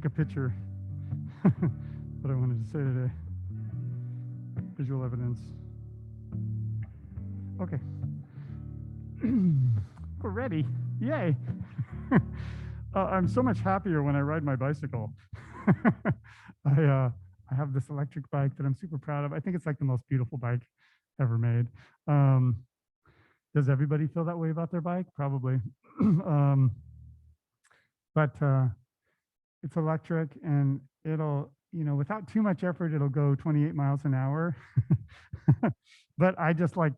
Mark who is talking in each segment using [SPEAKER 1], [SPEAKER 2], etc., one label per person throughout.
[SPEAKER 1] took a picture. What I wanted to say today. Visual evidence. Okay. We're ready. Yay. I'm so much happier when I ride my bicycle. I have this electric bike that I'm super proud of. I think it's like the most beautiful bike ever made. Does everybody feel that way about their bike? Probably. But it's electric and it'll, without too much effort, it'll go 28 miles an hour. But I just like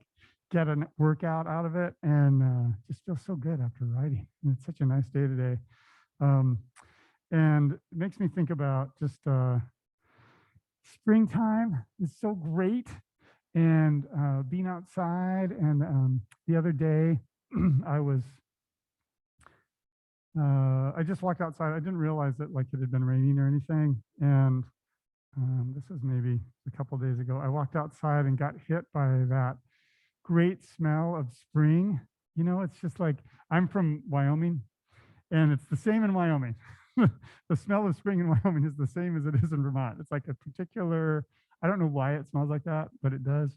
[SPEAKER 1] get a workout out of it and just feel so good after riding. And it's such a nice day today. And it makes me think about just springtime is so great, and being outside. And the other day I just walked outside. I didn't realize that like it had been raining or anything. And this was maybe a couple days ago. I walked outside and got hit by that great smell of spring. It's just like, I'm from Wyoming, and it's the same in Wyoming. The smell of spring in Wyoming is the same as it is in Vermont. It's like a particular, I don't know why it smells like that, but it does.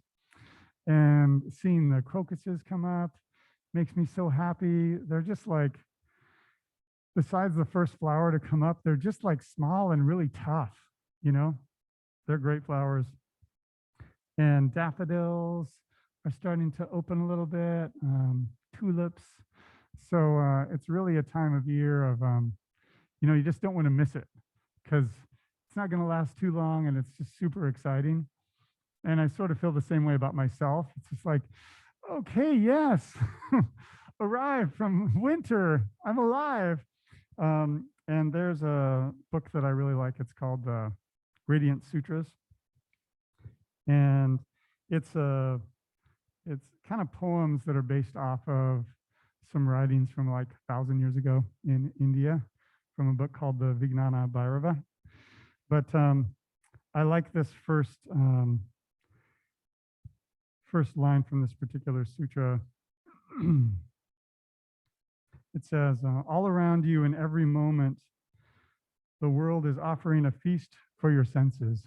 [SPEAKER 1] And seeing the crocuses come up makes me so happy. They're just like, besides the first flower to come up, they're just like small and really tough, They're great flowers. And daffodils are starting to open a little bit, tulips. So it's really a time of year of, you just don't want to miss it, because it's not going to last too long, and it's just super exciting. And I sort of feel the same way about myself. It's just like, okay, yes, arrived from winter, I'm alive. And there's a book that I really like. It's called Radiant Sutras. And it's kind of poems that are based off of some writings from like 1,000 years ago in India, from a book called the Vijnana Bhairava. But I like this first line from this particular sutra. It says, all around you in every moment, the world is offering a feast for your senses.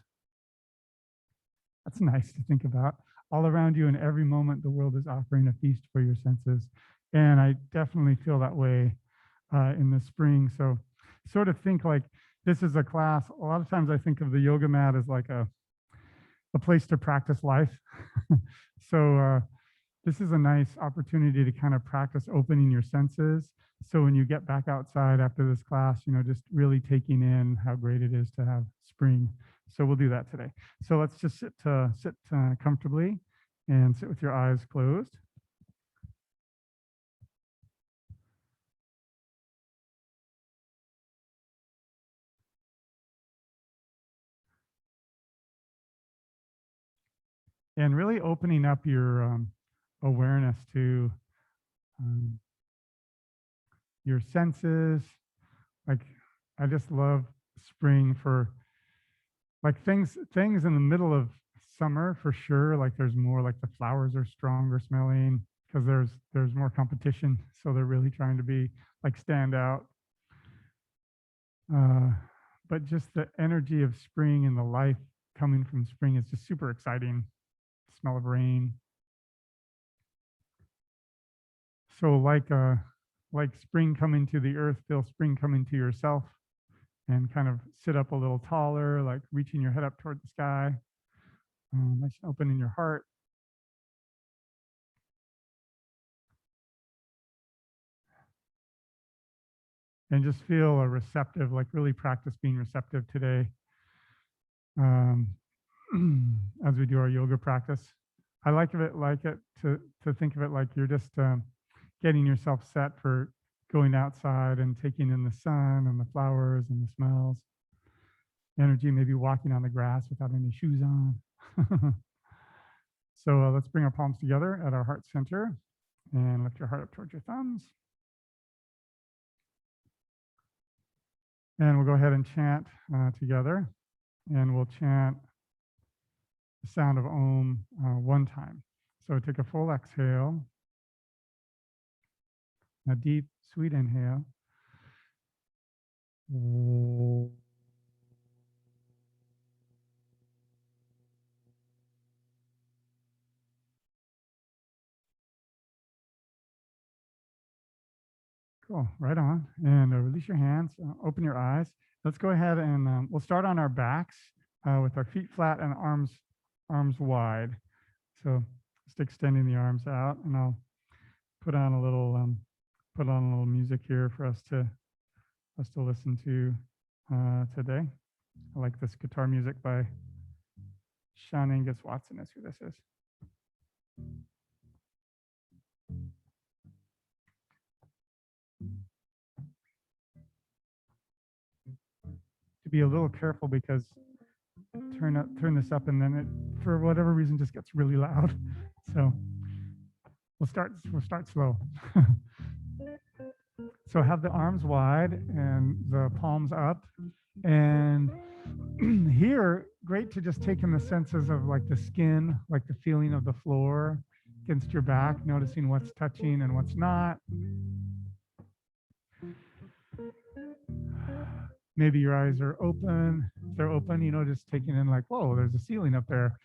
[SPEAKER 1] That's nice to think about. All around you in every moment, the world is offering a feast for your senses. And I definitely feel that way in the spring. So sort of think like this is a class. A lot of times I think of the yoga mat as like a place to practice life. So this is a nice opportunity to kind of practice opening your senses. So when you get back outside after this class, just really taking in how great it is to have spring. So we'll do that today. So let's just sit comfortably and sit with your eyes closed. And really opening up your awareness to your senses. Like, I just love spring for like things in the middle of summer for sure. Like there's more, like the flowers are stronger smelling because there's more competition. So they're really trying to be like stand out. But just the energy of spring and the life coming from spring is just super exciting. Smell of rain. So like spring coming to the earth, feel spring coming to yourself, and kind of sit up a little taller, like reaching your head up toward the sky, nice and opening your heart. And just feel a receptive, like really practice being receptive today as we do our yoga practice. I like it to think of it like you're just getting yourself set for going outside and taking in the sun and the flowers and the smells. Energy, maybe walking on the grass without any shoes on. So let's bring our palms together at our heart center and lift your heart up towards your thumbs. And we'll go ahead and chant together. And we'll chant the sound of Om one time. So take a full exhale, a deep, sweet inhale. Cool. Right on. And release your hands. Open your eyes. Let's go ahead and we'll start on our backs with our feet flat and arms wide. So just extending the arms out, and I'll put on a little music here for us to listen to today. I like this guitar music by Sean Angus Watson is who this is. To be a little careful because turn this up and then it, for whatever reason, just gets really loud. So we'll start slow. So have the arms wide and the palms up. And here, great to just take in the senses of like the skin, like the feeling of the floor against your back, noticing what's touching and what's not. Maybe your eyes are open. If they're open, just taking in like, whoa, there's a ceiling up there.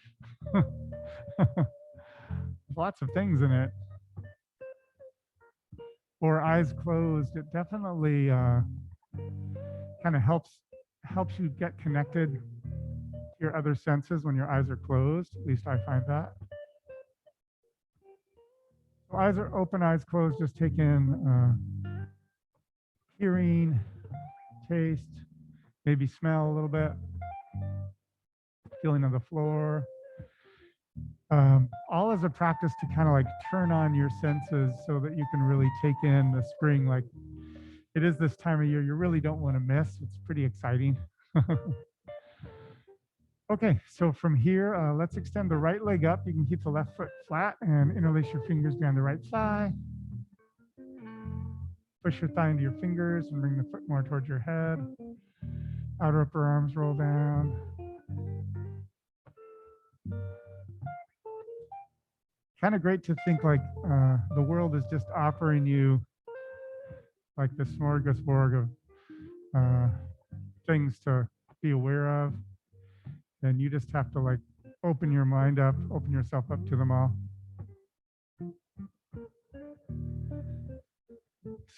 [SPEAKER 1] Lots of things in it. Or eyes closed, it definitely kind of helps you get connected to your other senses when your eyes are closed. At least I find that. So eyes are open, eyes closed, just take in hearing, taste, maybe smell a little bit, feeling of the floor. All as a practice to kind of like turn on your senses so that you can really take in the spring. Like it is this time of year you really don't want to miss. It's pretty exciting. Okay, so from here, let's extend the right leg up. You can keep the left foot flat and interlace your fingers behind the right thigh. Push your thigh into your fingers and bring the foot more towards your head. Outer upper arms roll down. Kind of great to think like the world is just offering you like the smorgasbord of things to be aware of. And you just have to like open your mind up, open yourself up to them all.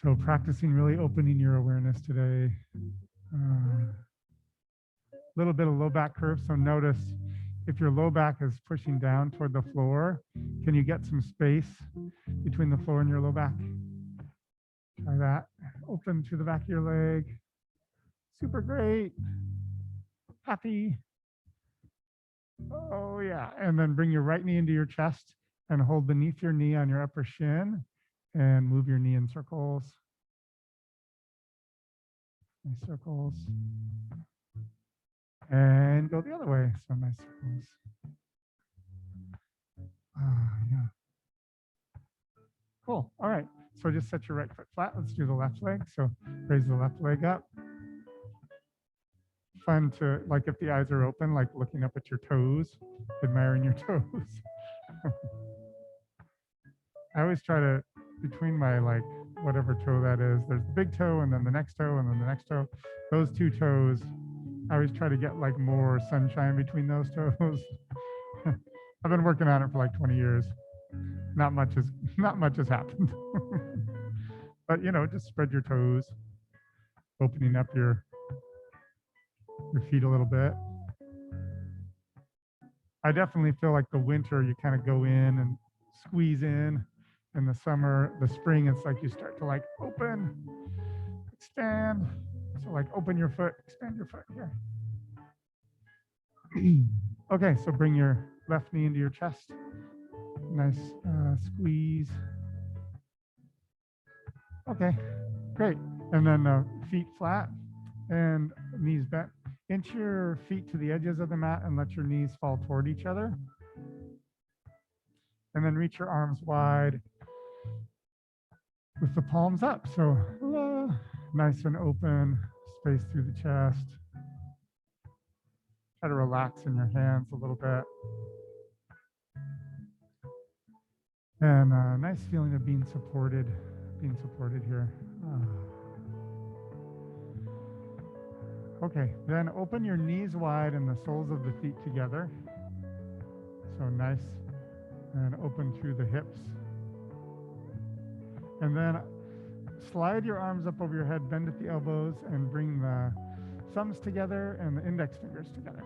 [SPEAKER 1] So practicing really opening your awareness today. Little bit of low back curve. So notice if your low back is pushing down toward the floor, can you get some space between the floor and your low back? Try that. Open to the back of your leg. Super great. Happy. Oh yeah. And then bring your right knee into your chest and hold beneath your knee on your upper shin and move your knee in circles. Nice circles. And go the other way. So nice circles. Yeah. Cool. All right. So just set your right foot flat. Let's do the left leg. So raise the left leg up. Fun to, like if the eyes are open, like looking up at your toes, admiring your toes. I always try to, between my like whatever toe that is, there's the big toe and then the next toe and then the next toe. Those two toes, I always try to get like more sunshine between those toes. I've been working on it for like 20 years. Not much has happened. But just spread your toes, opening up your feet a little bit. I definitely feel like the winter you kind of go in and squeeze in. In the summer, the spring, it's like you start to like open, expand. So like open your foot, expand your foot here. Okay, so bring your left knee into your chest. Nice squeeze. Okay, great. And then feet flat and knees bent. Inch your feet to the edges of the mat and let your knees fall toward each other. And then reach your arms wide with the palms up. So nice and open, space through the chest. Try to relax in your hands a little bit. And a nice feeling of being supported here. Okay, then open your knees wide and the soles of the feet together. So nice and open through the hips. And then slide your arms up over your head, bend at the elbows, and bring the thumbs together and the index fingers together.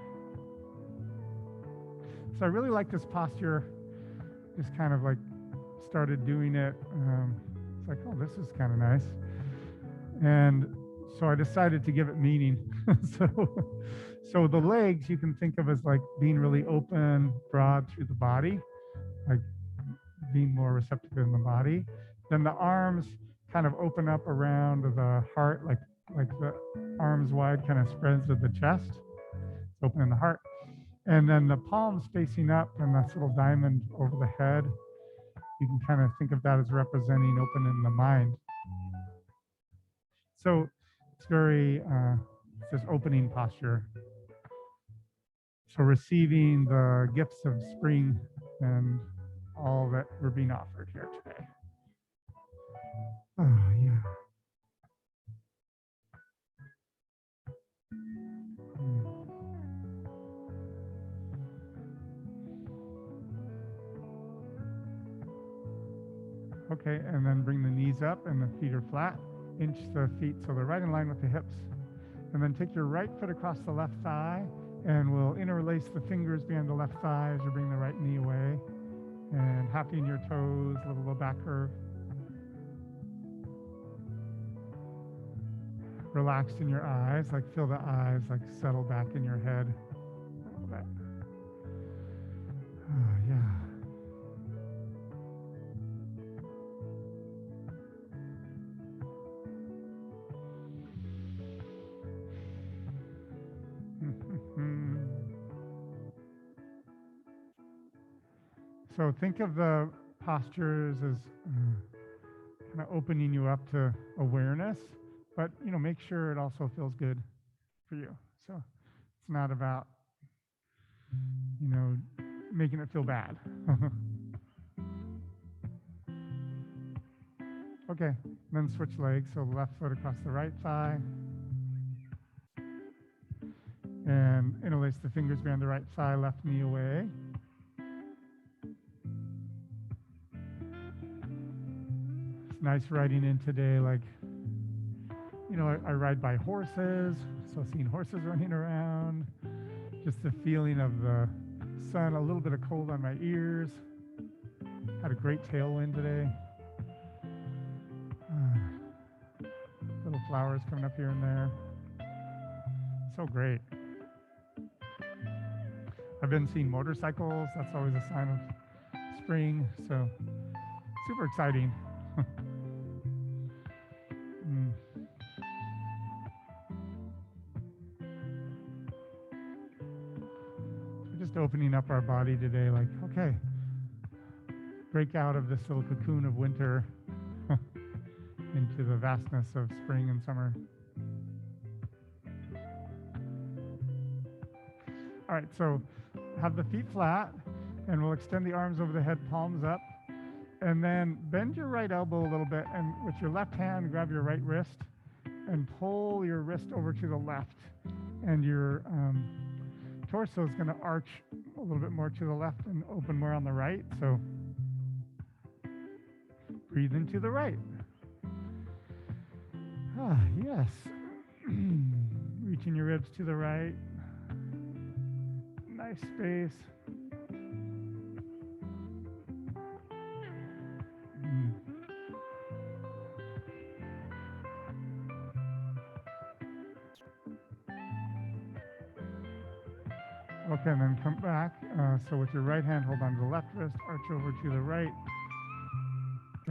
[SPEAKER 1] So I really like this posture. Just kind of like started doing it. It's like, oh, this is kind of nice. And so I decided to give it meaning. So the legs you can think of as like being really open, broad through the body, like being more receptive in the body. Then the arms kind of open up around the heart, like the arms wide kind of spreads with the chest. It's open in the heart. And then the palms facing up and this little diamond over the head. You can kind of think of that as representing open in the mind. So it's very, it's this opening posture. So receiving the gifts of spring and all that we're being offered here today. Oh, yeah. Okay, and then bring the knees up and the feet are flat. Inch the feet so they're right in line with the hips. And then take your right foot across the left thigh, and we'll interlace the fingers behind the left thigh as you bring the right knee away. And happy in your toes, a little low back curve. Relaxed in your eyes, like feel the eyes like settle back in your head. A little bit. Oh, yeah. So think of the postures as kind of opening you up to awareness, but make sure it also feels good for you. So it's not about making it feel bad. Okay, then switch legs. So left foot across the right thigh. And interlace the fingers behind the right thigh, left knee away. It's nice riding in today, like, I ride by horses, so seeing horses running around, just the feeling of the sun, a little bit of cold on my ears. Had a great tailwind today. Little flowers coming up here and there. So great. I've been seeing motorcycles. That's always a sign of spring. So super exciting. We're just opening up our body today, like, okay, break out of this little cocoon of winter into the vastness of spring and summer. All right, so have the feet flat, and we'll extend the arms over the head, palms up, and then bend your right elbow a little bit, and with your left hand, grab your right wrist, and pull your wrist over to the left, and your torso is going to arch a little bit more to the left and open more on the right, so breathe into the right. Ah, yes. Reaching your ribs to the right. Nice space. Okay, and then come back. So with your right hand, hold on to the left wrist, arch over to the right.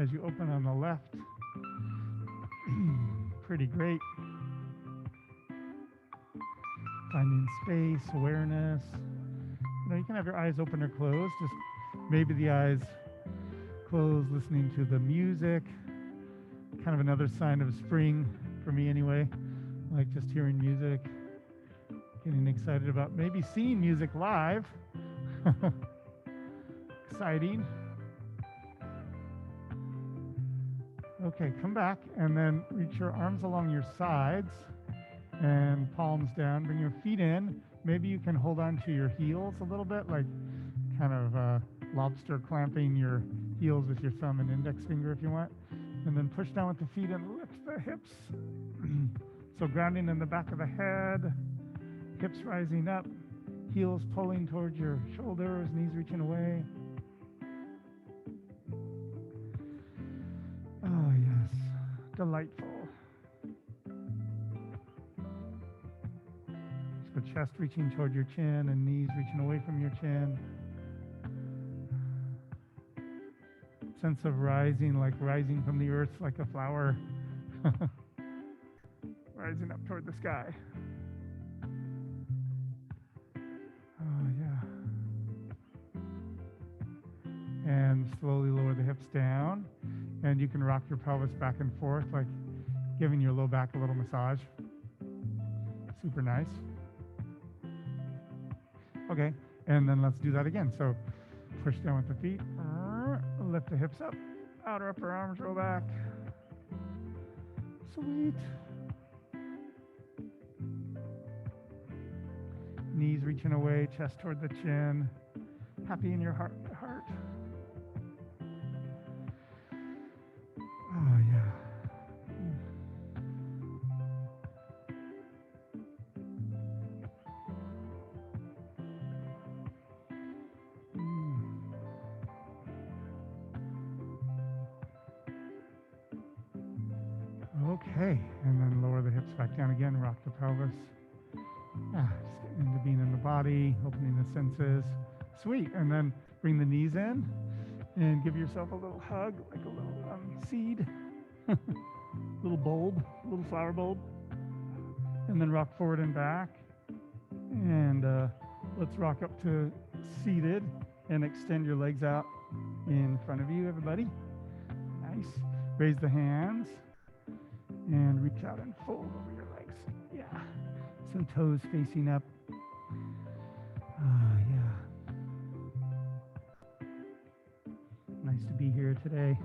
[SPEAKER 1] As you open on the left. Pretty great. Finding space, awareness. You can have your eyes open or closed. Just maybe the eyes closed, listening to the music. Kind of another sign of spring for me anyway. Like just hearing music. Getting excited about maybe seeing music live. Exciting. Okay, come back and then reach your arms along your sides and palms down. Bring your feet in. Maybe you can hold on to your heels a little bit, like kind of lobster clamping your heels with your thumb and index finger if you want. And then push down with the feet and lift the hips. So grounding in the back of the head, hips rising up, heels pulling towards your shoulders, knees reaching away. Oh, yes, delightful. So chest reaching toward your chin and knees reaching away from your chin. Sense of rising, like rising from the earth like a flower. Rising up toward the sky. Oh, yeah. And slowly lower the hips down. And you can rock your pelvis back and forth, like giving your low back a little massage. Super nice. Okay, and then let's do that again. So push down with the feet. Lift the hips up. Outer upper arms roll back. Sweet. Knees reaching away, chest toward the chin. Happy in your heart. Oh, yeah. Okay, and then lower the hips back down again, rock the pelvis. Just getting into being in the body, opening the senses. Sweet, and then bring the knees in and give yourself a little hug, like a little seed, little bulb, little flower bulb. And then rock forward and back. And let's rock up to seated and extend your legs out in front of you, everybody. Nice. Raise the hands and reach out and fold over your legs. Yeah. So toes facing up. Yeah. Nice to be here today.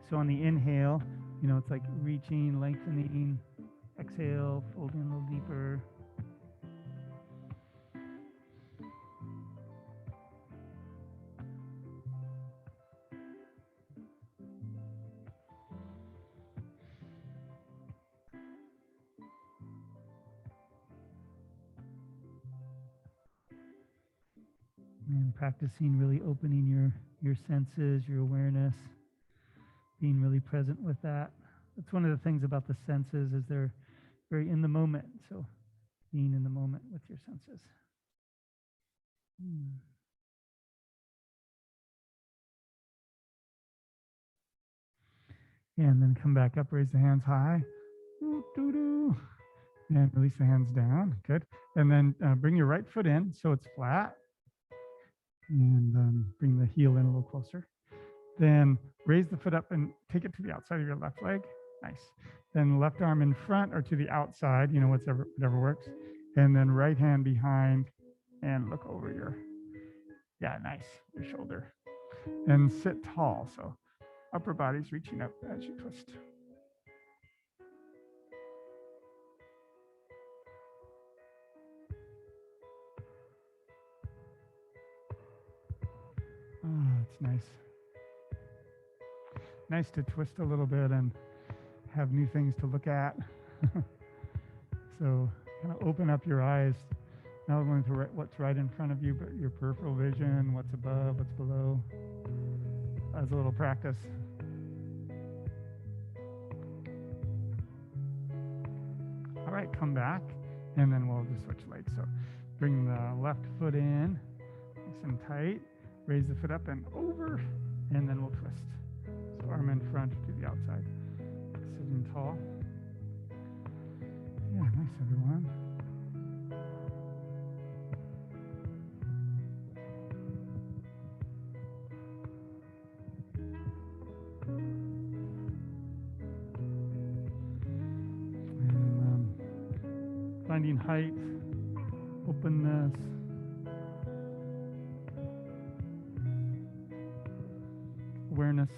[SPEAKER 1] So on the inhale, you know, it's like reaching, lengthening. Exhale, folding a little deeper. And practicing really opening your senses, your awareness, being really present with that. That's one of the things about the senses is they're very in the moment. So being in the moment with your senses. And then come back up, raise the hands high. And release the hands down. Good. And then bring your right foot in so it's flat. And bring the heel in a little closer. Then raise the foot up and take it to the outside of your left leg. Nice. Then left arm in front or to the outside, you know, whatever works. And then right hand behind and look over your, nice, your shoulder. And sit tall. So upper body's reaching up as you twist. Oh, it's nice. Nice to twist a little bit and have new things to look at. So kind of open up your eyes, not only to what's right in front of you, but your peripheral vision, what's above, what's below. As a little practice. All right, come back, and then we'll just switch legs. So bring the left foot in, nice and tight. Raise the foot up and over, and then we'll twist. So arm in front to the outside. Sitting tall. Yeah, nice, everyone. And finding height, openness. Awareness.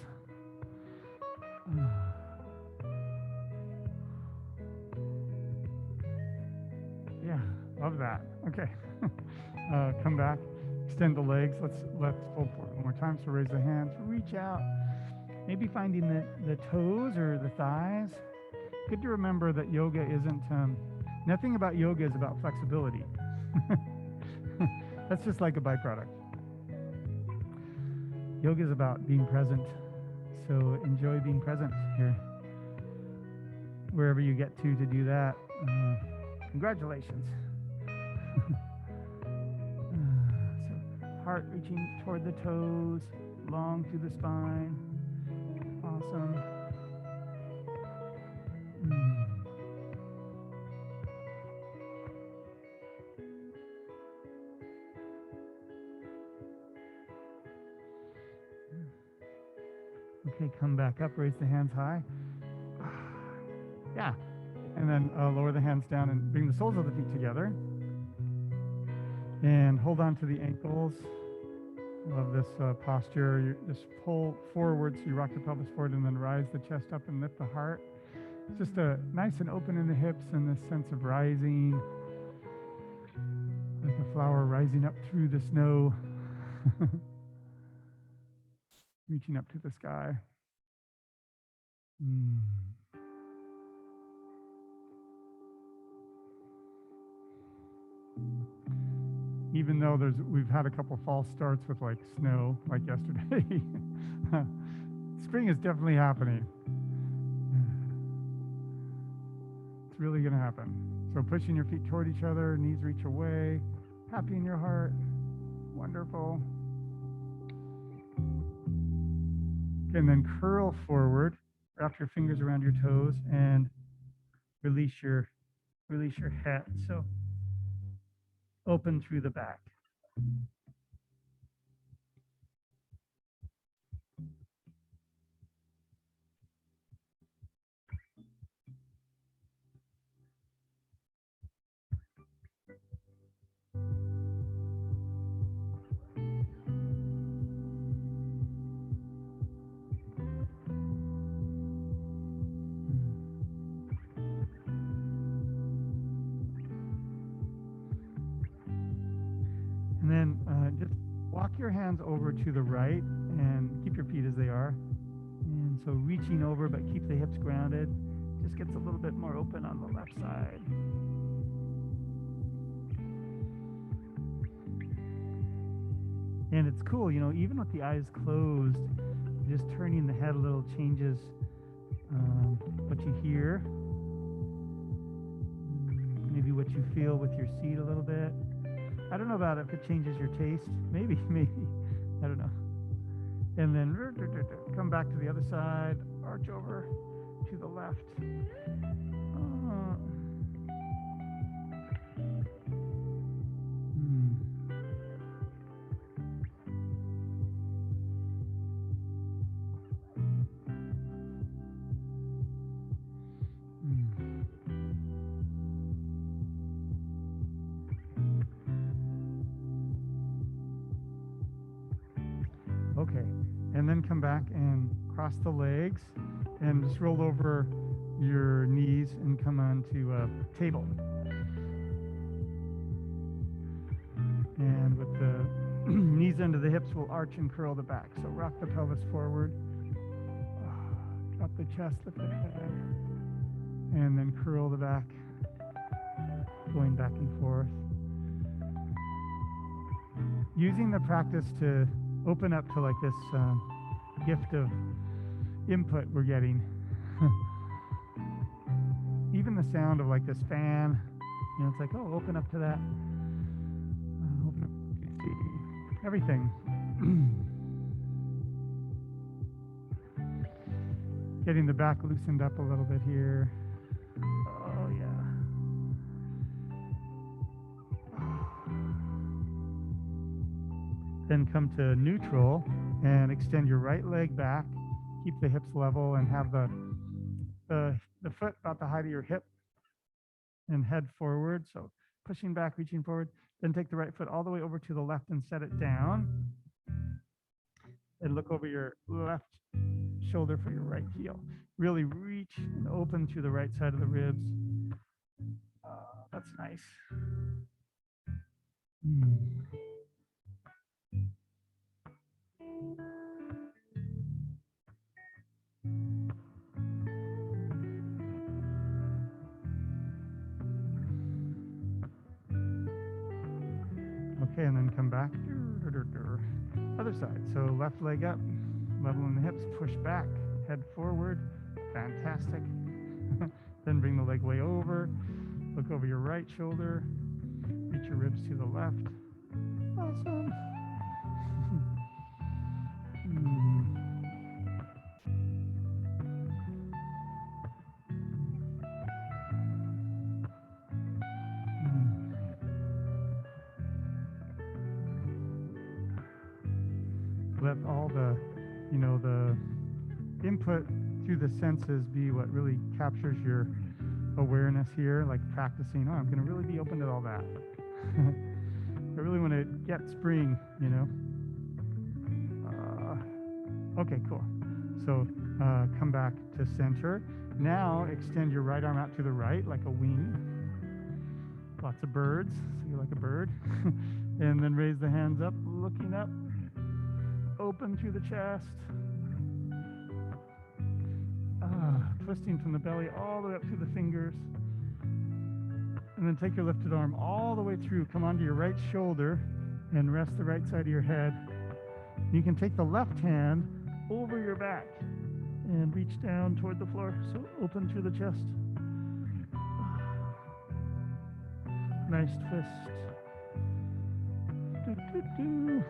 [SPEAKER 1] Yeah, love that. Okay. Come back. Extend the legs. Let's fold forward one more time. So raise the hands, reach out. Maybe finding the toes or the thighs. Good to remember that yoga isn't, nothing about yoga is about flexibility. That's just like a byproduct. Yoga is about being present. So enjoy being present here. Wherever you get to do that, congratulations. So heart reaching toward the toes, long through the spine. Awesome. Okay, come back up, raise the hands high. Yeah, and then lower the hands down and bring the soles of the feet together. And hold on to the ankles. Love this posture. You just pull forward, so you rock the pelvis forward and then rise the chest up and lift the heart. Just nice and open in the hips and this sense of rising, like a flower rising up through the snow, reaching up to the sky. Even though we've had a couple false starts with like snow, like yesterday, spring is definitely happening. It's really going to happen. So pushing your feet toward each other, knees reach away, happy in your heart. Wonderful. And then curl forward, wrap your fingers around your toes and release your head. So open through the back. And then just walk your hands over to the right and keep your feet as they are. And so reaching over, but keep the hips grounded. Just gets a little bit more open on the left side. And it's cool, you know, even with the eyes closed, just turning the head a little changes what you hear. Maybe what you feel with your seat a little bit. I don't know about if it changes your taste. Maybe. I don't know. And then come back to the other side, arch over to the left. Okay, and then come back and cross the legs and just roll over your knees and come onto a table. And with the knees under the hips, we'll arch and curl the back. So rock the pelvis forward, drop the chest, lift the head, and then curl the back, going back and forth. Using the practice to open up to like this gift of input we're getting. Even the sound of like this fan, you know, it's like, oh, open up to that. Open up, everything. Getting the back loosened up a little bit here. Oh, yeah. Then come to neutral and extend your right leg back. Keep the hips level and have the foot about the height of your hip and head forward. So pushing back, reaching forward. Then take the right foot all the way over to the left and set it down. And look over your left shoulder for your right heel. Really reach and open through the right side of the ribs. That's nice. Okay, and then come back. Other side. So left leg up, leveling the hips, push back, head forward. Fantastic. Then bring the leg way over. Look over your right shoulder. Reach your ribs to the left. Awesome. Let all the, the input through the senses be what really captures your awareness here, like practicing, I'm going to really be open to all that. I really want to get spring, Okay, cool. So come back to center. Now extend your right arm out to the right like a wing. Lots of birds, so you're like a bird. And then raise the hands up, looking up. Open through the chest. Twisting from the belly all the way up through the fingers. And then take your lifted arm all the way through. Come onto your right shoulder and rest the right side of your head. You can take the left hand over your back and reach down toward the floor. So open through the chest. Nice twist. Do.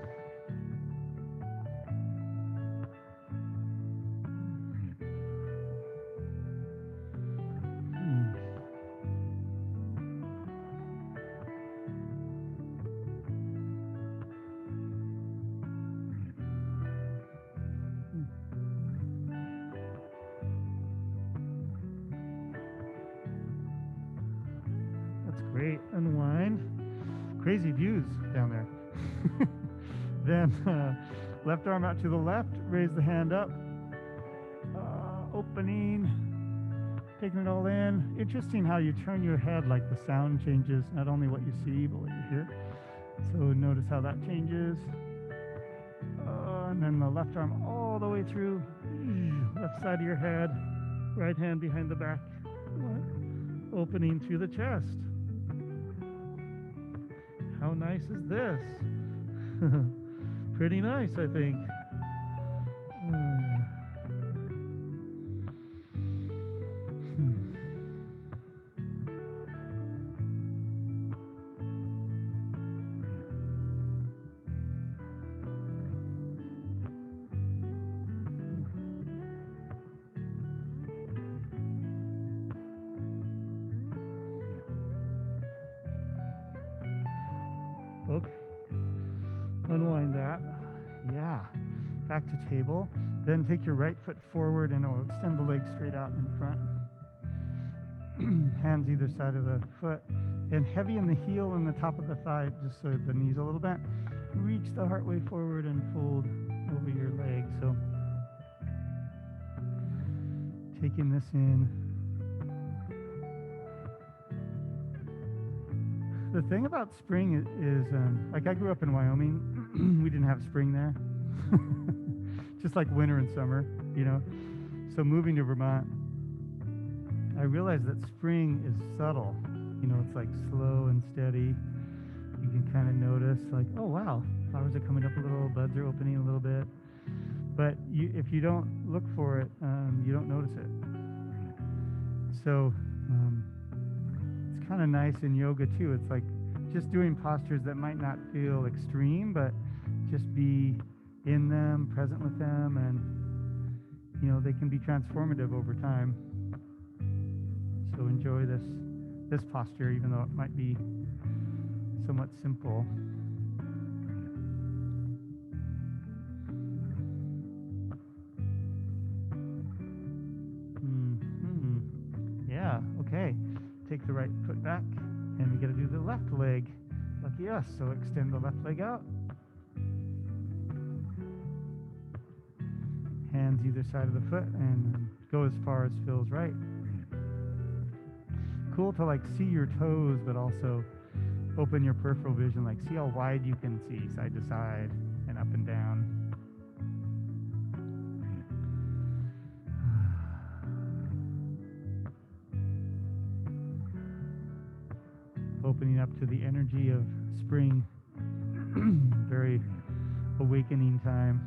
[SPEAKER 1] Great. Unwind. Crazy views down there. Then left arm out to the left. Raise the hand up. Opening. Taking it all in. Interesting how you turn your head, like the sound changes, not only what you see, but what you hear. So notice how that changes. And then the left arm all the way through. Left side of your head. Right hand behind the back. Opening through the chest. How nice is this? Pretty nice, I think. Okay. Unwind that. Yeah. Back to table. Then take your right foot forward and extend the leg straight out in front. Hands either side of the foot. And heavy in the heel and the top of the thigh, just so the knees a little bent. Reach the heart way forward and fold over your leg. So taking this in. The thing about spring is like I grew up in Wyoming. We didn't have spring there. Just like winter and summer, So moving to Vermont, I realized that spring is subtle. It's like slow and steady. You can kind of notice like, oh wow, flowers are coming up a little, buds are opening a little bit. But if you don't look for it, you don't notice it. So it's kind of nice in yoga too. It's like just doing postures that might not feel extreme, but just be in them, present with them, and they can be transformative over time. So enjoy this posture, even though it might be somewhat simple. Yeah, okay. Take the right foot back, and we got to do the left leg. Lucky us. So extend the left leg out. Hands either side of the foot, and go as far as feels right. Cool to like see your toes, but also open your peripheral vision, like see how wide you can see side to side and up and down. Opening up to the energy of spring.
[SPEAKER 2] Very awakening time.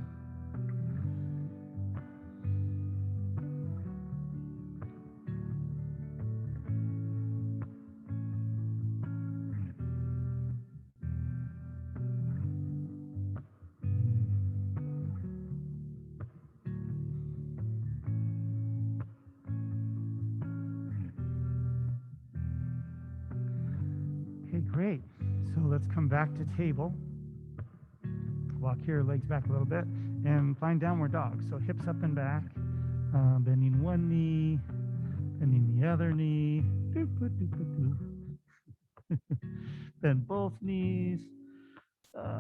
[SPEAKER 2] Okay, great. So let's come back to table. Walk your legs back a little bit and find downward dog. So hips up and back, bending one knee, bending the other knee. Bend both knees,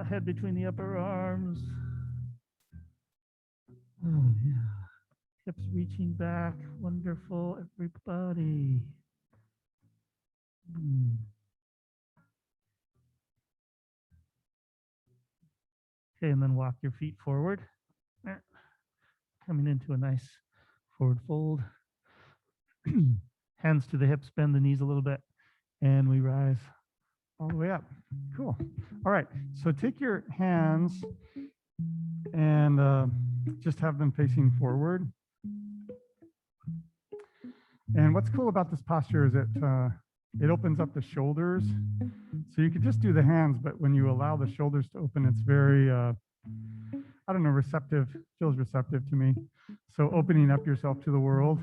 [SPEAKER 2] head between the upper arms. Oh, yeah. Hips reaching back. Wonderful, everybody. Okay, and then walk your feet forward. Coming into a nice forward fold. Hands to the hips, bend the knees a little bit, and we rise all the way up. Cool. All right, so take your hands and just have them facing forward. And what's cool about this posture is it opens up the shoulders. So you could just do the hands, but when you allow the shoulders to open, it's very, I don't know, receptive, feels receptive to me. So opening up yourself to the world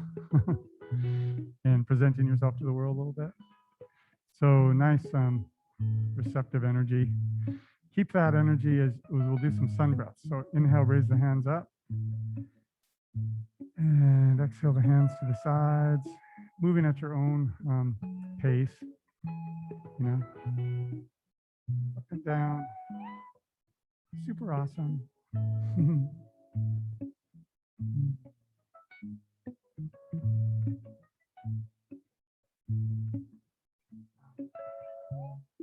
[SPEAKER 2] and presenting yourself to the world a little bit. So nice receptive energy. Keep that energy as we'll do some sun breaths. So inhale, raise the hands up. And exhale the hands to the sides, moving at your own pace, you know, up and down. Super awesome.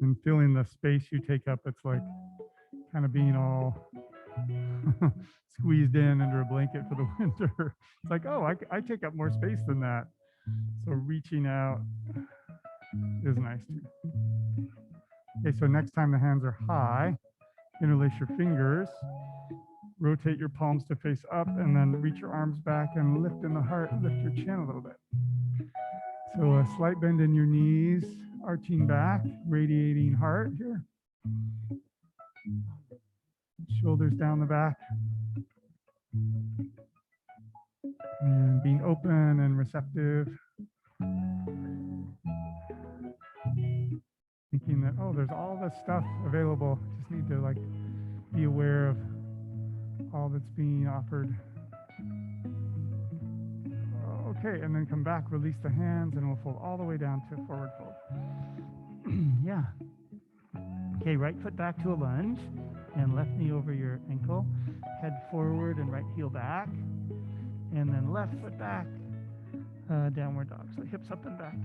[SPEAKER 2] And feeling the space you take up, it's like kind of being all squeezed in under a blanket for the winter. It's like, oh, I take up more space than that. So reaching out is nice too. Okay, so next time the hands are high, interlace your fingers, rotate your palms to face up, and then reach your arms back and lift in the heart, lift your chin a little bit. So a slight bend in your knees, arching back, radiating heart here. Shoulders down the back. And being open and receptive. Thinking that, oh, there's all this stuff available. Just need to like be aware of all that's being offered. Okay, and then come back, release the hands, and we'll fold all the way down to forward fold. Yeah. Okay, right foot back to a lunge, and left knee over your ankle. Head forward and right heel back. And then left foot back, downward dog. So hips up and back.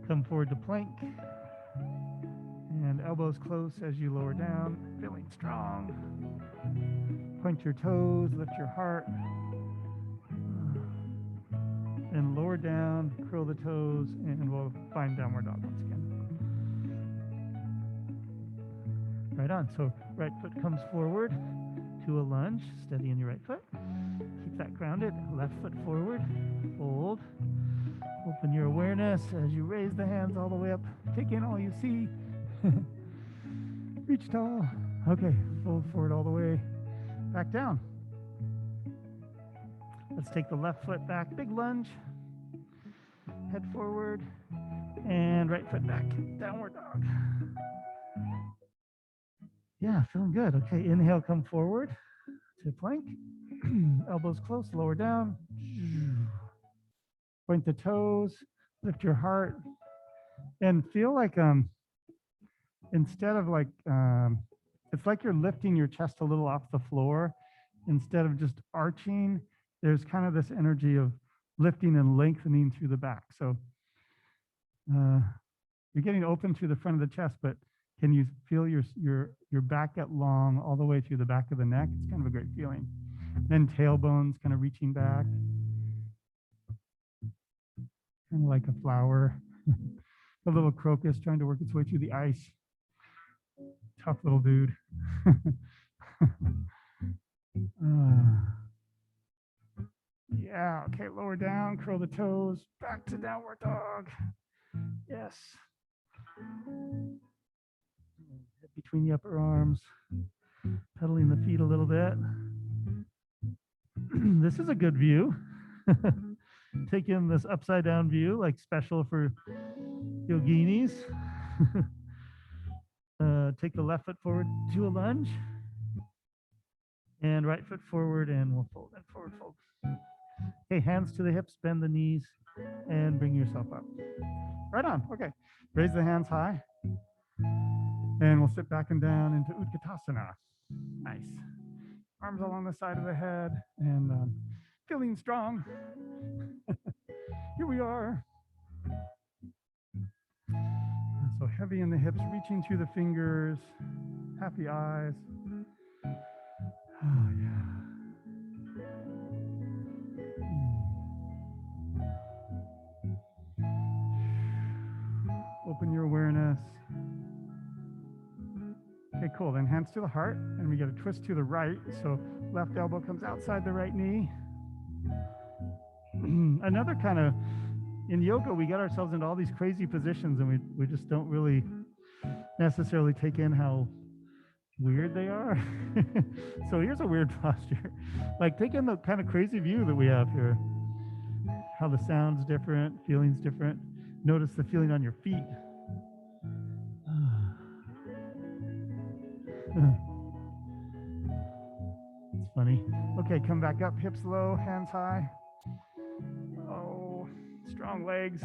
[SPEAKER 2] Come forward to plank. And elbows close as you lower down, feeling strong. Point your toes, lift your heart. And lower down, curl the toes, and we'll find downward dog once again. Right on. So right foot comes forward to a lunge, steady in your right foot. Keep that grounded. Left foot forward, fold. Open your awareness as you raise the hands all the way up. Take in all you see. Reach tall. Okay, fold forward all the way. Back down. Let's take the left foot back. Big lunge. Head forward. And right foot back. Downward dog. Yeah, feeling good. Okay, inhale, come forward to plank. Elbows close, lower down. Point the toes, lift your heart, and feel like instead of like it's like you're lifting your chest a little off the floor instead of just arching. There's kind of this energy of lifting and lengthening through the back. So you're getting open through the front of the chest, but can you feel your back get long all the way through the back of the neck? It's kind of a great feeling. Then tailbones kind of reaching back, kind of like a flower.
[SPEAKER 1] A little crocus trying to work its way through the ice. Tough little dude. Yeah, okay, lower down, curl the toes, back to downward dog. Yes. Head between the upper arms, pedaling the feet a little bit. This is a good view. Take in this upside down view, like special for yoginis. Take the left foot forward to a lunge, and right foot forward, and we'll fold and forward fold. Okay, hands to the hips, bend the knees, and bring yourself up. Right on. Okay, raise the hands high, and we'll sit back and down into Utkatasana. Nice. Arms along the side of the head, and feeling strong. Here we are. So heavy in the hips, reaching through the fingers, happy eyes. Oh, yeah. Open your awareness. Okay, cool. Then hands to the heart, and we get a twist to the right. So left elbow comes outside the right knee. Another kind of, in yoga, we get ourselves into all these crazy positions, and we just don't really necessarily take in how weird they are. So here's a weird posture. Like, take in the kind of crazy view that we have here. How the sound's different, feeling's different. Notice the feeling on your feet. It's funny. Okay, come back up, hips low, hands high. Oh, strong legs.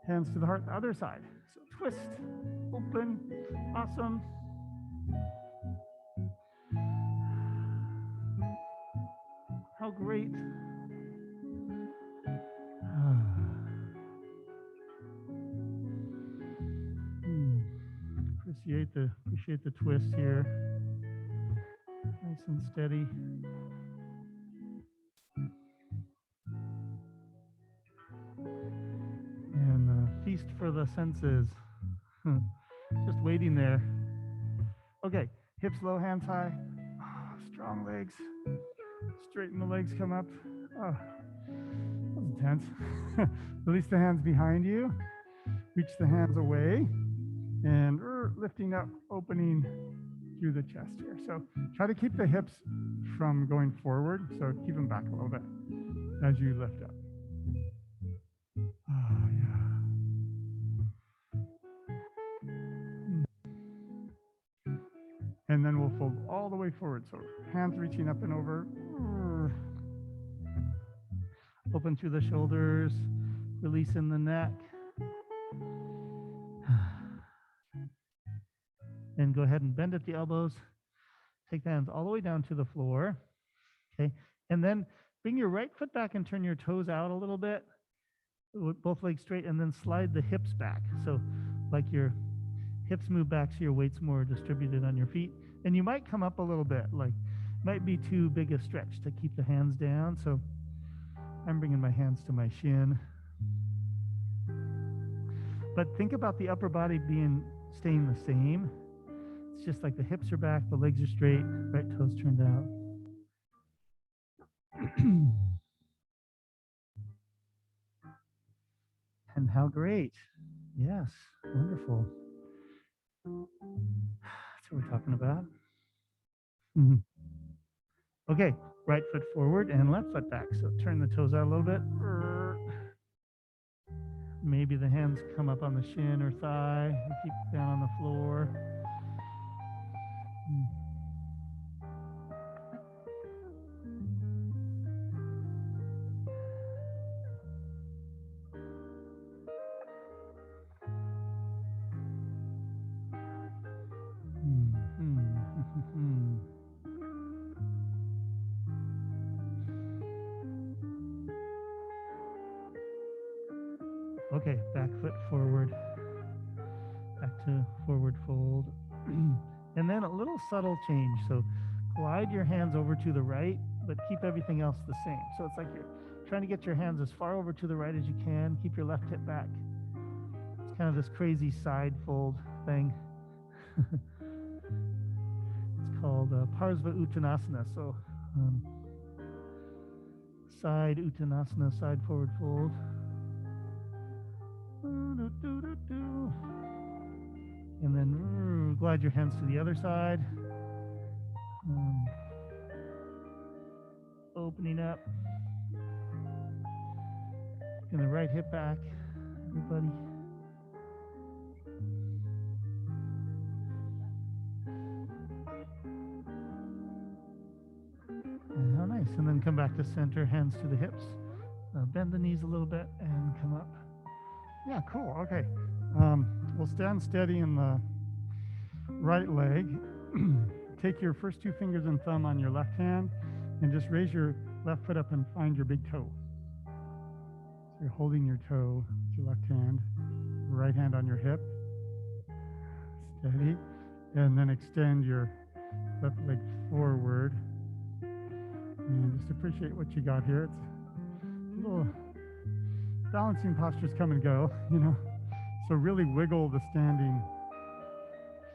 [SPEAKER 1] Hands to the heart, the other side. So twist, open, awesome. How great. Appreciate the twist here. Nice and steady. And feast for the senses. Just waiting there. Okay, hips low, hands high. Oh, strong legs. Straighten the legs, come up. Oh, that was intense. Release the hands behind you. Reach the hands away. And lifting up, opening through the chest here. So try to keep the hips from going forward. So keep them back a little bit as you lift up. Oh, yeah. And then we'll fold all the way forward. So hands reaching up and over. Open through the shoulders, releasing the neck. And go ahead and bend at the elbows. Take the hands all the way down to the floor. Okay. And then bring your right foot back and turn your toes out a little bit. With both legs straight, and then slide the hips back. So like your hips move back so your weight's more distributed on your feet. And you might come up a little bit, like might be too big a stretch to keep the hands down. So I'm bringing my hands to my shin. But think about the upper body staying the same. It's just like the hips are back, the legs are straight, right toes turned out. And how great. Yes, wonderful. That's what we're talking about. Okay, right foot forward and left foot back. So turn the toes out a little bit. Maybe the hands come up on the shin or thigh and keep down on the floor. Okay, back foot forward, back to forward fold. And then a little subtle change. So glide your hands over to the right, but keep everything else the same. So it's like you're trying to get your hands as far over to the right as you can. Keep your left hip back. It's
[SPEAKER 3] kind of this crazy side fold thing. It's called Parsva Uttanasana. So side Uttanasana, side forward fold. And then glide your hands to the other side. Opening up. And the right hip back, everybody. And how nice. And then come back to center, hands to the hips. Bend the knees a little bit and come up.
[SPEAKER 1] Yeah, cool. Okay. We'll stand steady in the right leg. Take your first two fingers and thumb on your left hand and just raise your left foot up and find your big toe. So you're holding your toe with your left hand, right hand on your hip. Steady. And then extend your left leg forward. And just appreciate what you got here. It's a little balancing postures come and go, you know. So really wiggle the standing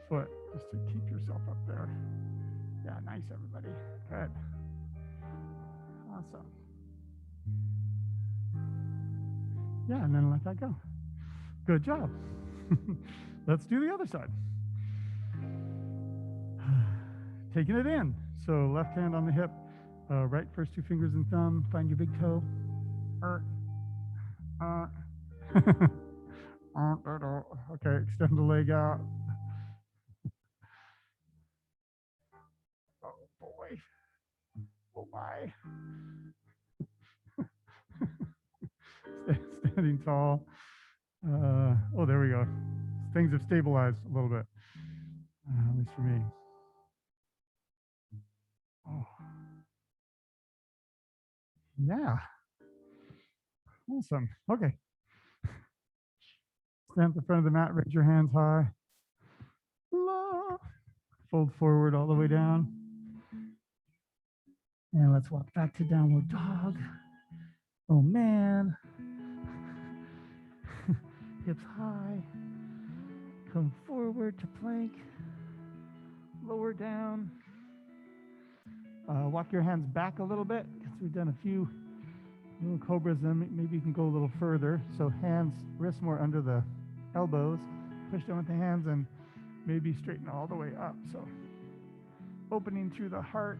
[SPEAKER 1] foot just to keep yourself up there. Yeah, nice, everybody. Good. Awesome. Yeah, and then let that go. Good job. Let's do the other side. Taking it in. So left hand on the hip, right first two fingers and thumb, find your big toe. Okay, extend the leg out. Oh boy. Oh my. Standing tall. Oh, there we go. Things have stabilized a little bit, at least for me. Oh. Yeah. Awesome. Okay. Stand at the front of the mat, raise your hands high. Fold forward all the way down. And let's walk back to downward dog. Oh man. Hips high. Come forward to plank. Lower down. Walk your hands back a little bit because we've done a few little cobras. Then maybe you can go a little further. So hands, wrists more under the elbows. Push down with the hands and maybe straighten all the way up. So opening through the heart.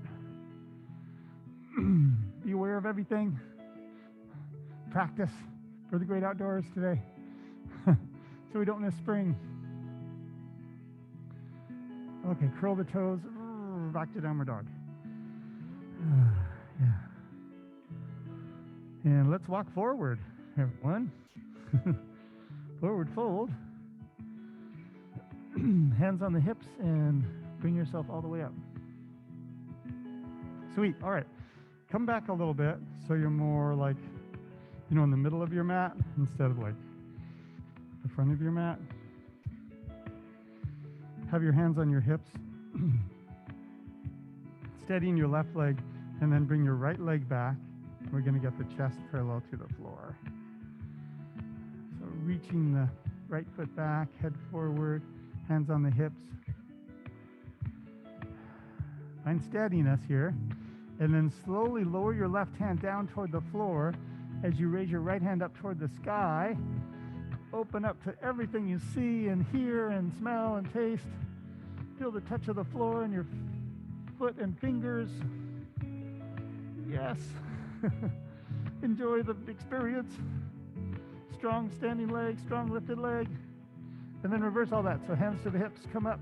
[SPEAKER 1] Be aware of everything. Practice for the great outdoors today. So we don't miss spring. Okay, curl the toes. Back to downward dog. Yeah. And let's walk forward, everyone. Forward fold. Hands on the hips and bring yourself all the way up. Sweet. All right. Come back a little bit so you're more like, you know, in the middle of your mat instead of like the front of your mat. Have your hands on your hips. Steadying your left leg and then bring your right leg back. We're going to get the chest parallel to the floor. So reaching the right foot back, head forward, hands on the hips. Find steadiness here. And then slowly lower your left hand down toward the floor as you raise your right hand up toward the sky. Open up to everything you see and hear and smell and taste. Feel the touch of the floor in your foot and fingers. Yes. Enjoy the experience. Strong standing leg, strong lifted leg. And then reverse all that. So hands to the hips, come up,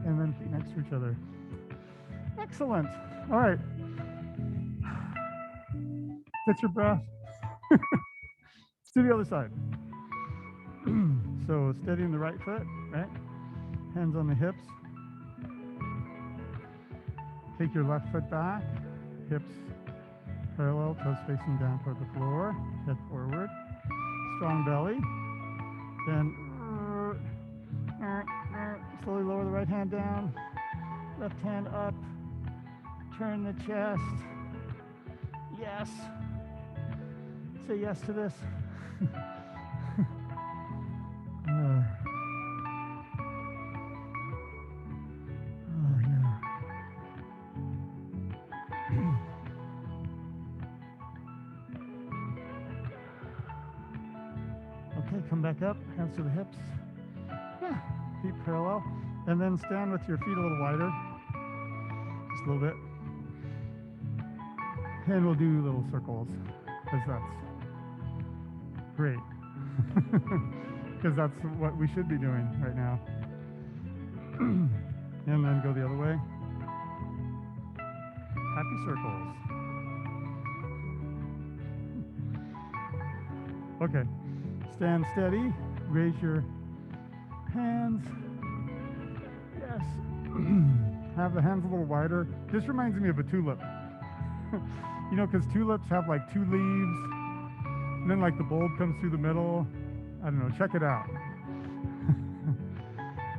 [SPEAKER 1] and then feet next to each other. Excellent. All right. Catch your breath. Let's do the other side. So steadying the right foot, right? Hands on the hips. Take your left foot back, hips parallel, toes facing down toward the floor, head forward, strong belly. Then slowly lower the right hand down, left hand up, turn the chest. Yes. Say yes to this.
[SPEAKER 3] come back up, hands to the hips.
[SPEAKER 2] Yeah, feet parallel. And then stand with your feet a little wider, just a little bit. And we'll do little circles, because that's great. Because that's what we should be doing right now. And then go the other way. Happy circles. Okay, stand steady, raise your hands. Yes. Have the hands a little wider. This reminds me of a tulip. You know, because tulips have like 2 leaves, and then like the bulb comes through the middle. I don't know, check it out.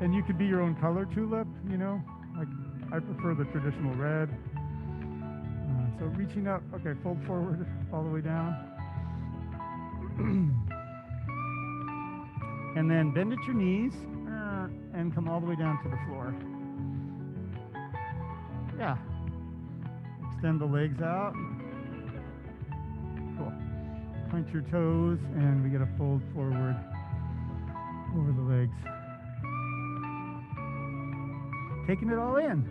[SPEAKER 2] And you could be your own color tulip, you know, like I prefer the traditional red. So reaching up, okay, fold forward all the way down. And then bend at your knees and come all the way down to the floor. Yeah. Extend the legs out. Cool. Point your toes and we get a fold forward over the legs. Taking it all in.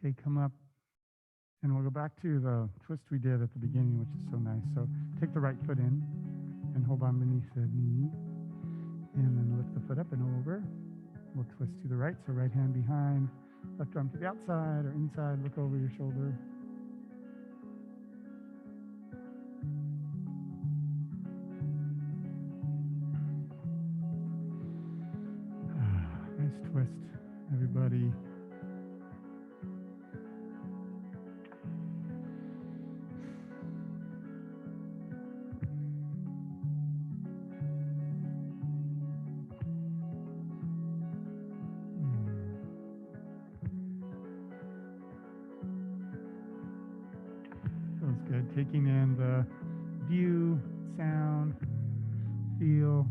[SPEAKER 2] Okay, come up. And we'll go back to the twist we did at the beginning, which is so nice. So take the right foot in and hold on beneath the knee. And then lift the foot up and over. We'll twist to the right, so right hand behind, left arm to the outside or inside, look over your shoulder. Nice twist, everybody. Feels good. Taking in the view, sound, feel.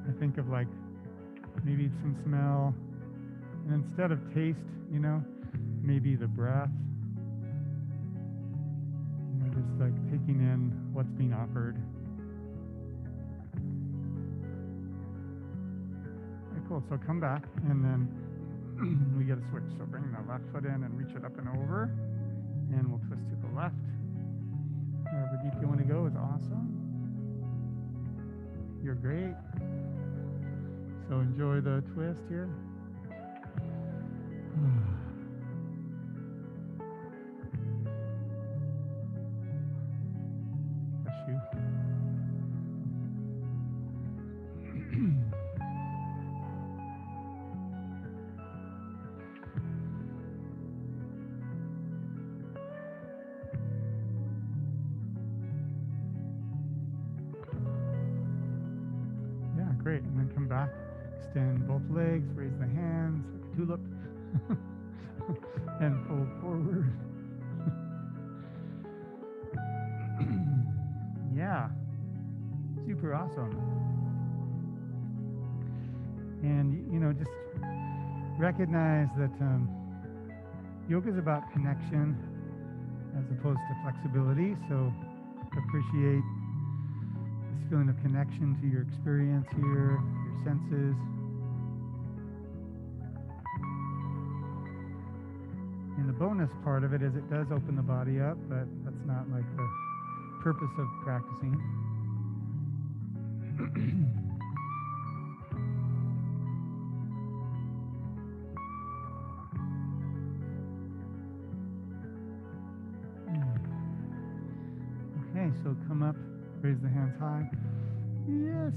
[SPEAKER 2] I think of like maybe some smell, and instead of taste, you know, maybe the breath. You know, just like taking in what's being offered. Cool, so come back and then we get a switch. So bring the left foot in and reach it up and over, and we'll twist to the left. However deep you want to go is awesome. You're great. So enjoy the twist here. Bless you. Great, and then come back, extend both legs, raise the hands like a tulip, and fold forward. Yeah, super awesome. And, you know, just recognize that yoga is about connection as opposed to flexibility, so appreciate this feeling of connection to your experience here, your senses. And the bonus part of it is it does open the body up, but that's not like the purpose of practicing. Okay, so come up, raise the hands high. Yes.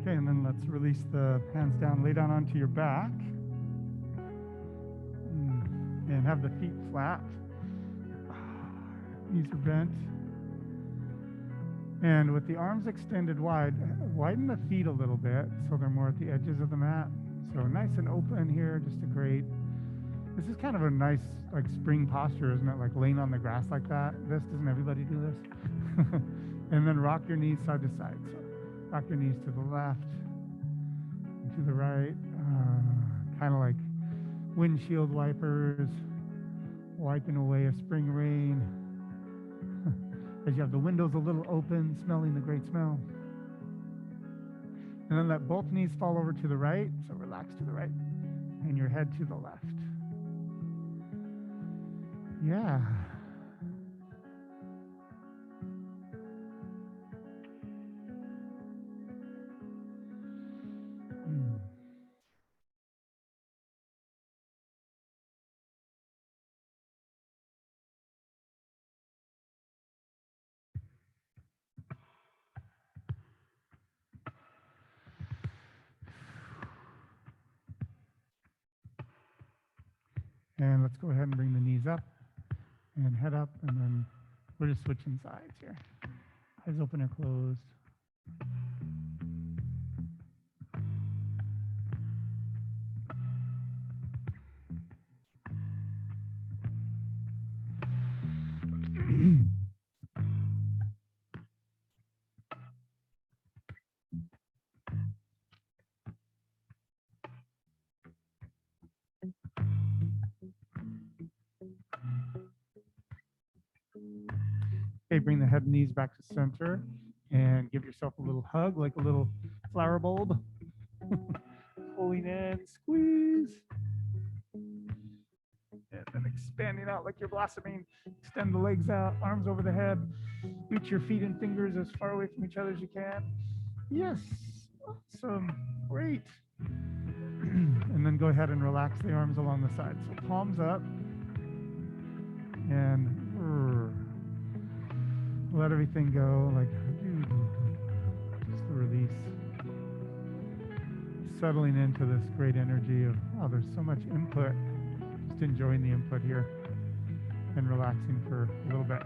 [SPEAKER 1] Okay, and then let's release the hands down, lay down onto your back. And have the feet flat. Knees are bent. And with the arms extended wide, widen the feet a little bit so they're more at the edges of the mat. So nice and open here, just a great, this is kind of a nice like spring posture, isn't it? Like laying on the grass like that. Doesn't everybody do this? And then rock your knees side to side. So rock your knees to the left, and to the right, kind of like windshield wipers, wiping away a spring rain. As you have the windows a little open, smelling the great smell. And then let both knees fall over to the right, so relax to the right, and your head to the left. Yeah. And let's go ahead and bring the knees up and head up, and then we're just switching sides here. Eyes open or closed. Okay, bring the head and knees back to center and give yourself a little hug, like a little flower bulb. Pulling in, squeeze. And then expanding out like you're blossoming. Extend the legs out, arms over the head. Reach your feet and fingers as far away from each other as you can. Yes, awesome, great. And then go ahead and relax the arms along the side. So palms up and let everything go, like just the release. Settling into this great energy of, oh, there's so much input. Just enjoying the input here and relaxing for a little bit.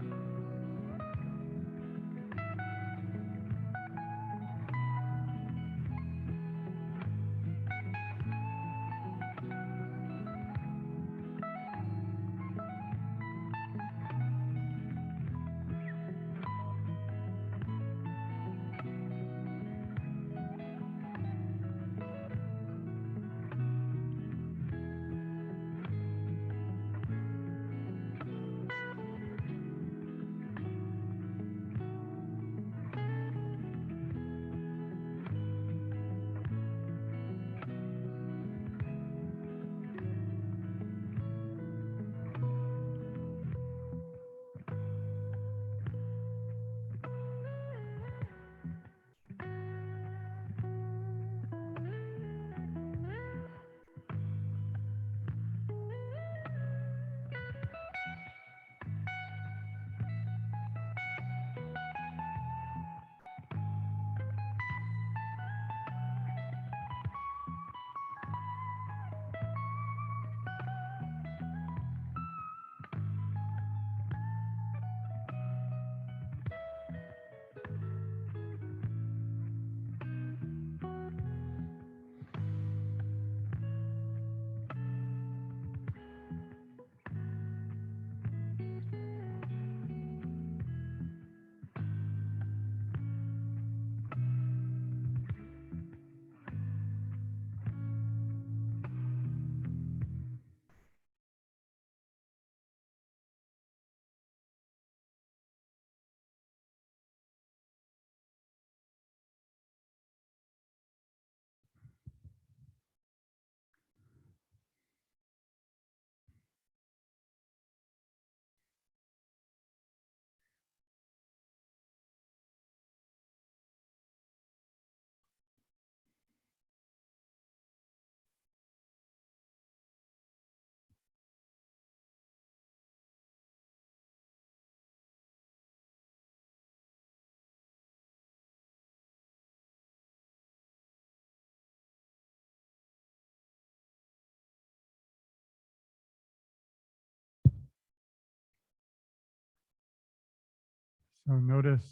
[SPEAKER 1] So notice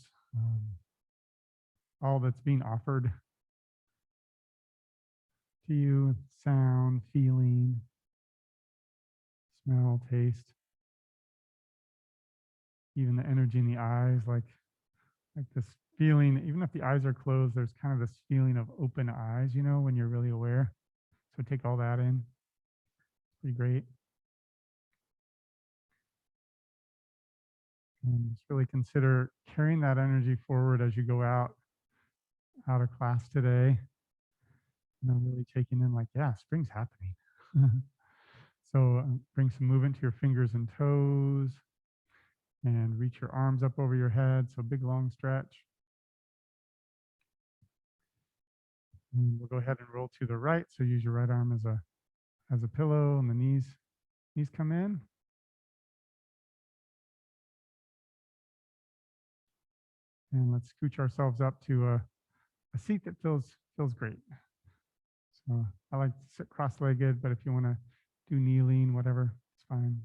[SPEAKER 1] all that's being offered to you: sound, feeling, smell, taste, even the energy in the eyes, like this feeling. Even if the eyes are closed, there's kind of this feeling of open eyes, you know, when you're really aware. So take all that in. Pretty great. And just really consider carrying that energy forward as you go out of class today. You know, really taking in, like, yeah, spring's happening. So bring some movement to your fingers and toes, and reach your arms up over your head. So big long stretch. And we'll go ahead and roll to the right. So use your right arm as a pillow, and the knees come in. And let's scooch ourselves up to a seat that feels great. So I like to sit cross-legged, but if you want to do kneeling, whatever, it's fine.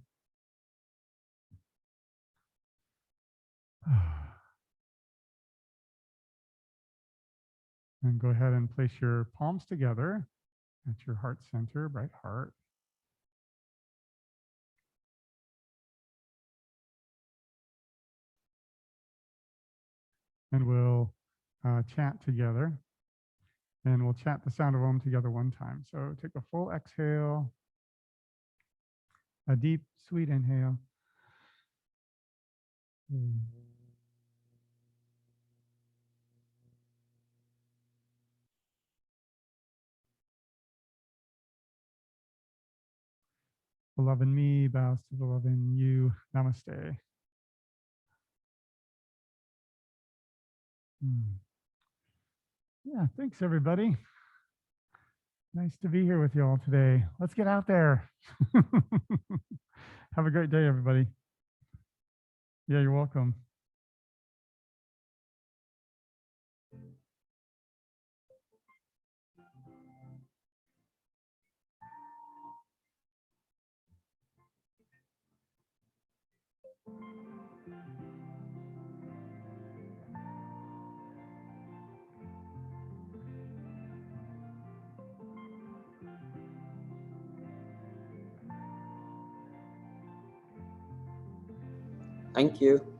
[SPEAKER 1] And go ahead and place your palms together at your heart center, bright heart. And we'll chant together. And we'll chant the sound of Om together one time. So take a full exhale, a deep, sweet inhale. Beloved me bows to beloved you. Namaste. Yeah, thanks everybody. Nice to be here with you all today. Let's get out there. Have a great day, everybody. Yeah, you're welcome.
[SPEAKER 4] Thank you.